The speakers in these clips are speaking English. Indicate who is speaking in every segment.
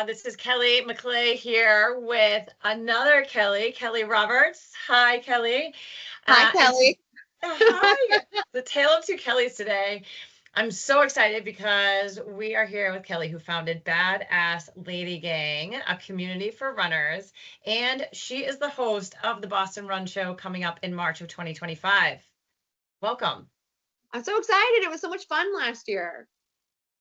Speaker 1: This is Kelly McClay here with another Kelly, Kelly Roberts. Hi, Kelly.
Speaker 2: Hi,
Speaker 1: And
Speaker 2: Kelly.
Speaker 1: hi, the tale of two Kellys today. I'm so excited because we are here with Kelly, who founded Badass Lady Gang, a community for runners, and she is the host of the Boston Run Show coming up in March of 2025. Welcome.
Speaker 2: I'm so excited. It was so much fun last year.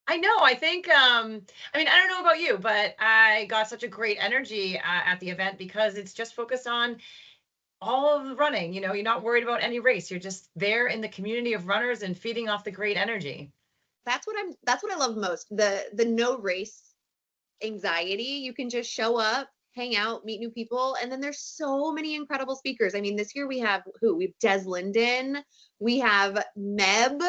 Speaker 1: I know. I think, I mean, I don't know about you, but I got such a great energy at the event because it's just focused on all of the running. You're not worried about any race. You're just there in the community of runners and feeding off the great energy.
Speaker 2: That's what I love most. The no race anxiety. You can just show up, hang out, meet new people, and then there's so many incredible speakers. I mean, this year we have who? We have Des Linden, we have Meb,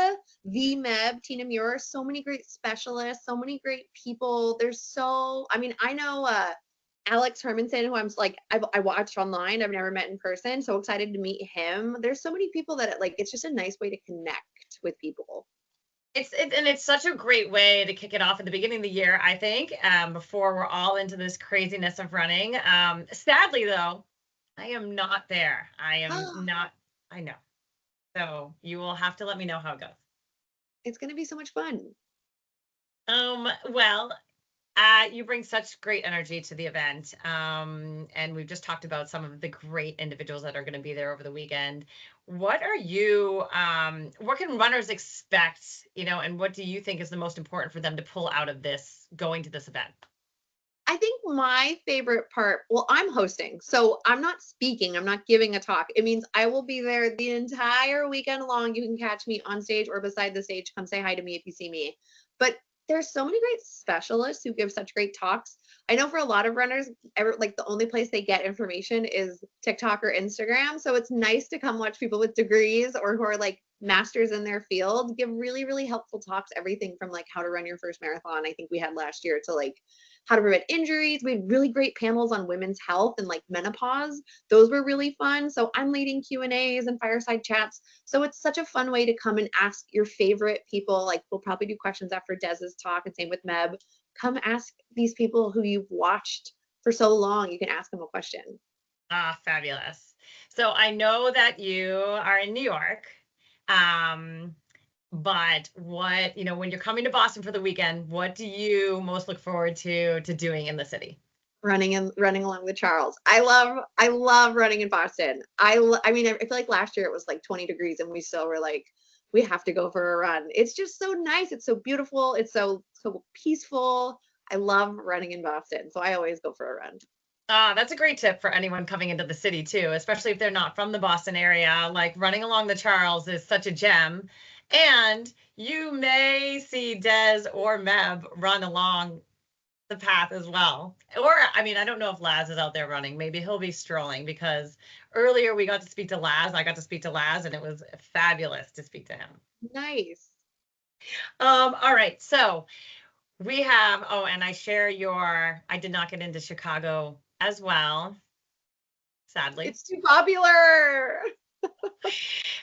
Speaker 2: Tina Muir, so many great specialists, so many great people. I mean, I know Alex Hermanson, who I watched online. I've never met in person. So excited to meet him. There's so many people that it's just a nice way to connect with people.
Speaker 1: And it's such a great way to kick it off at the beginning of the year, I think, before we're all into this craziness of running. Sadly, though, I am not there. I am not, I know. So you will have to let me know how it goes.
Speaker 2: It's going to be so much fun.
Speaker 1: Well, you bring such great energy to the event. And we've just talked about some of the great individuals that are going to be there over the weekend. What can runners expect, and what do you think is the most important for them to pull out of this, going to this event?
Speaker 2: I think my favorite part, well, I'm hosting, so I'm not speaking, I'm not giving a talk. It means I will be there the entire weekend long. You can catch me on stage or beside the stage. Come say hi to me if you see me. But there's so many great specialists who give such great talks. I know for a lot of runners, the only place they get information is TikTok or Instagram. So it's nice to come watch people with degrees or who are like masters in their field give really, really helpful talks. Everything from like how to run your first marathon, I think we had last year, to like how to prevent injuries. We had really great panels on women's health and like menopause. Those were really fun. So I'm leading Q&As and fireside chats. So it's such a fun way to come and ask your favorite people. Like we'll probably do questions after Des's talk, and same with Meb. Come ask these people who you've watched for so long. You can ask them a question.
Speaker 1: Ah, fabulous. So I know that you are in New York. But when you're coming to Boston for the weekend, what do you most look forward to doing in the city?
Speaker 2: Running along the Charles. I love running in Boston. I mean, I feel like last year it was like 20 degrees and we still were like, we have to go for a run. It's just so nice. It's so beautiful. It's so peaceful. I love running in Boston, so I always go for a run.
Speaker 1: That's a great tip for anyone coming into the city too, especially if they're not from the Boston area. Like running along the Charles is such a gem. And you may see Des or Meb run along the path as well. Or, I mean, I don't know if Laz is out there running. Maybe he'll be strolling, because earlier we got to speak to Laz. I got to speak to Laz, and it was fabulous to speak to him.
Speaker 2: Nice.
Speaker 1: All right. So we have, and I did not get into Chicago as well, sadly.
Speaker 2: It's too popular.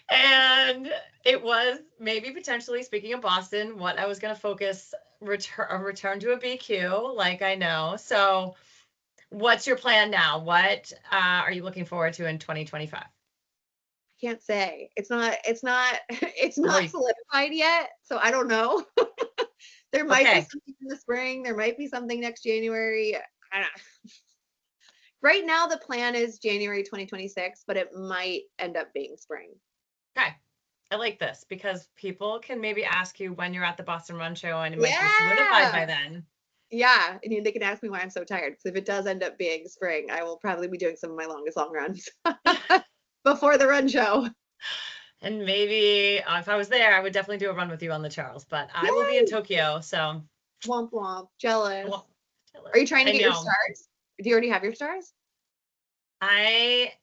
Speaker 1: And it was maybe potentially, speaking of Boston, what I was going to focus a return to a BQ, like I know. So what's your plan now? What are you looking forward to in 2025?
Speaker 2: I can't say. It's not
Speaker 1: Wait,
Speaker 2: solidified yet, so I don't know. There might be
Speaker 1: okay.
Speaker 2: something in the spring. There might be something next January. I don't know. Right now, the plan is January 2026, but it might end up being spring.
Speaker 1: Okay. I like this because people can maybe ask you when you're at the Boston Run Show, and it might be solidified by
Speaker 2: Yeah.
Speaker 1: then.
Speaker 2: Yeah. And they can ask me why I'm so tired. Because if it does end up being spring, I will probably be doing some of my longest long runs before the run show.
Speaker 1: And maybe if I was there, I would definitely do a run with you on the Charles, but I will be in
Speaker 2: Yay!
Speaker 1: Tokyo. So
Speaker 2: Womp womp.
Speaker 1: I
Speaker 2: Jealous.
Speaker 1: won't
Speaker 2: Are you trying to
Speaker 1: I
Speaker 2: get your
Speaker 1: know.
Speaker 2: stars? Do you already have your stars?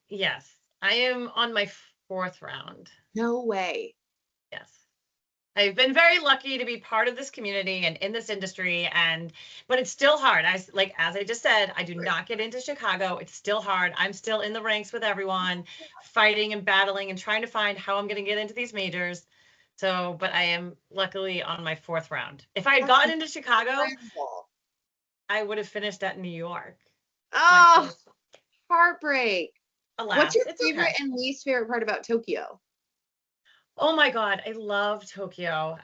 Speaker 1: Yes, I am on my fourth round.
Speaker 2: No way.
Speaker 1: Yes. I've been very lucky to be part of this community and in this industry, but it's still hard. As I just said, I do not get into Chicago. It's still hard. I'm still in the ranks with everyone, fighting and battling and trying to find how I'm going to get into these majors. So, but I am luckily on my fourth round. If I had
Speaker 2: That's
Speaker 1: gotten into Chicago,
Speaker 2: incredible.
Speaker 1: I would have finished at New York. My
Speaker 2: Oh,
Speaker 1: first,
Speaker 2: heartbreak. What's
Speaker 1: alas,
Speaker 2: your
Speaker 1: it's
Speaker 2: favorite
Speaker 1: okay.
Speaker 2: and least favorite part about Tokyo?
Speaker 1: Oh my God, I love Tokyo.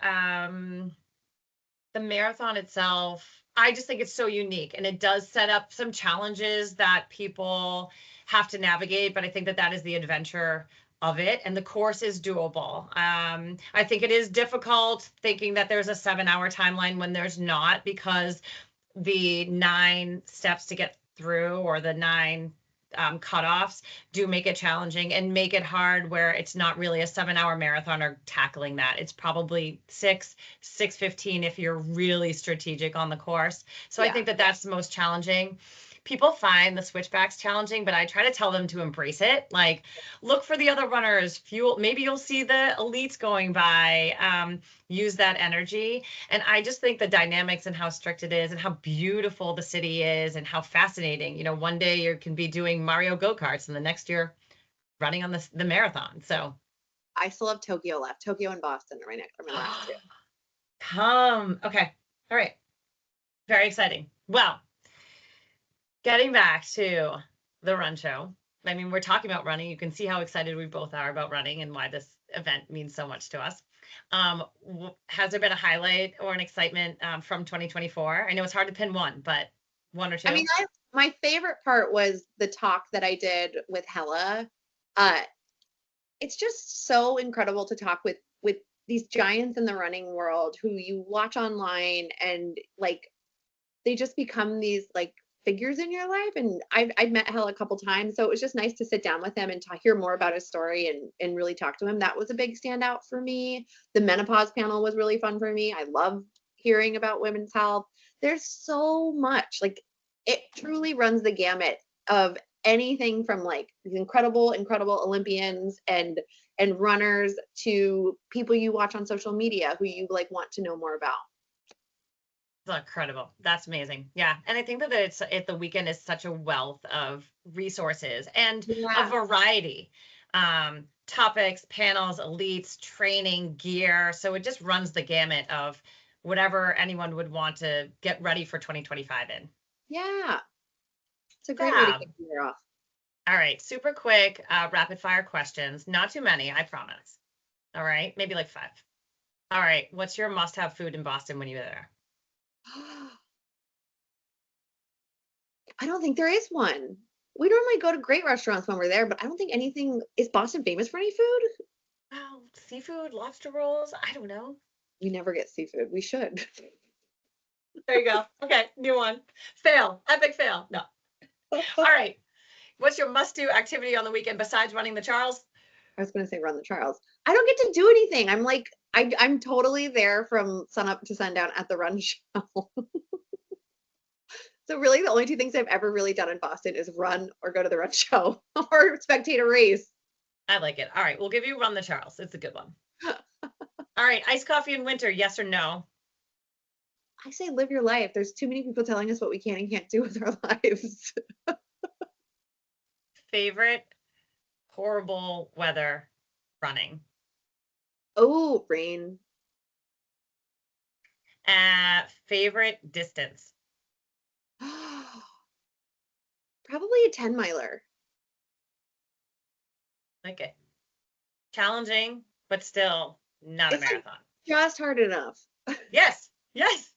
Speaker 1: The marathon itself, I just think it's so unique and it does set up some challenges that people have to navigate, but I think that that is the adventure of it and the course is doable. I think it is difficult thinking that there's a 7 hour timeline when there's not because the 9 steps to get through or the 9 cutoffs do make it challenging and make it hard where it's not really a 7 hour marathon or tackling that. It's probably 6:15 if you're really strategic on the course. So I
Speaker 2: Yeah.
Speaker 1: think that that's the most challenging. People find the switchbacks challenging, but I try to tell them to embrace it. Like, look for the other runners, fuel. Maybe you'll see the elites going by. Use that energy. And I just think the dynamics and how strict it is and how beautiful the city is and how fascinating. One day you can be doing Mario go-karts and the next year running on the marathon. So
Speaker 2: I still have Tokyo left. Tokyo and Boston are are my last two.
Speaker 1: come. Okay. All right. Very exciting. Well, getting back to the run show. I mean, we're talking about running. You can see how excited we both are about running and why this event means so much to us. Has there been a highlight or an excitement from 2024? I know it's hard to pin one, but one or
Speaker 2: I mean,
Speaker 1: two.
Speaker 2: my favorite part was the talk that I did with Hella. Uh, it's just so incredible to talk with these giants in the running world who you watch online and like they just become these like figures in your life. And I've met Hell a couple times, so it was just nice to sit down with him and hear more about his story and really talk to him. That was a big standout for me. The menopause panel was really fun for me. I love hearing about women's health. There's so much, like it truly runs the gamut of anything from like these incredible Olympians and runners to people you watch on social media who you like want to know more about.
Speaker 1: Incredible. That's amazing. Yeah. And I think that the weekend is such a wealth of resources and a
Speaker 2: Yeah.
Speaker 1: variety. Topics, panels, elites, training, gear. So it just runs the gamut of whatever anyone would want to get ready for 2025 in.
Speaker 2: Yeah. It's a great way to
Speaker 1: Yeah.
Speaker 2: kick the year off.
Speaker 1: All right. Super quick, rapid fire questions. Not too many, I promise. All right. Maybe like 5. All right. What's your must have food in Boston when you're there?
Speaker 2: I don't think there is one. We normally go to great restaurants when we're there, but I don't think anything is Boston famous for any food.
Speaker 1: Well, seafood, lobster rolls. I don't know.
Speaker 2: We never get seafood. We should.
Speaker 1: There you go. Okay, new one. Fail. Epic fail. No. All right. What's your must-do activity on the weekend besides running the Charles?
Speaker 2: I was going to say run the Charles. I don't get to do anything. I'm like, I'm totally there from sun up to sundown at the run show. So really the only two things I've ever really done in Boston is run or go to the run show or spectate a race.
Speaker 1: I like it. All right, we'll give you run the Charles. It's a good one. All right, iced coffee in winter, yes or no?
Speaker 2: I say live your life. There's too many people telling us what we can and can't do with our lives.
Speaker 1: Favorite horrible weather running?
Speaker 2: Oh, rain.
Speaker 1: Favorite distance?
Speaker 2: Probably a 10 miler.
Speaker 1: Like it. Challenging, but still not a
Speaker 2: It's like
Speaker 1: marathon.
Speaker 2: just hard enough.
Speaker 1: Yes, yes.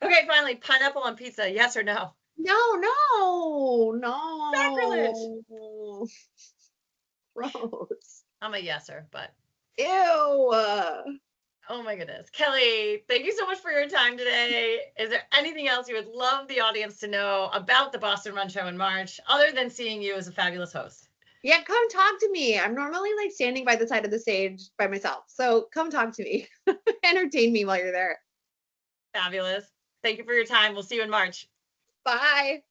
Speaker 1: Okay, finally, pineapple on pizza, yes or no? Sacrilege.
Speaker 2: No. Gross.
Speaker 1: I'm a yeser, but
Speaker 2: Ew.
Speaker 1: oh my goodness. Kelly, thank you so much for your time today. Is there anything else you would love the audience to know about the Boston Run Show in March, other than seeing you as a fabulous host?
Speaker 2: Yeah, come talk to me. I'm normally like standing by the side of the stage by myself. So come talk to me. Entertain me while you're there.
Speaker 1: Fabulous. Thank you for your time. We'll see you in March.
Speaker 2: Bye.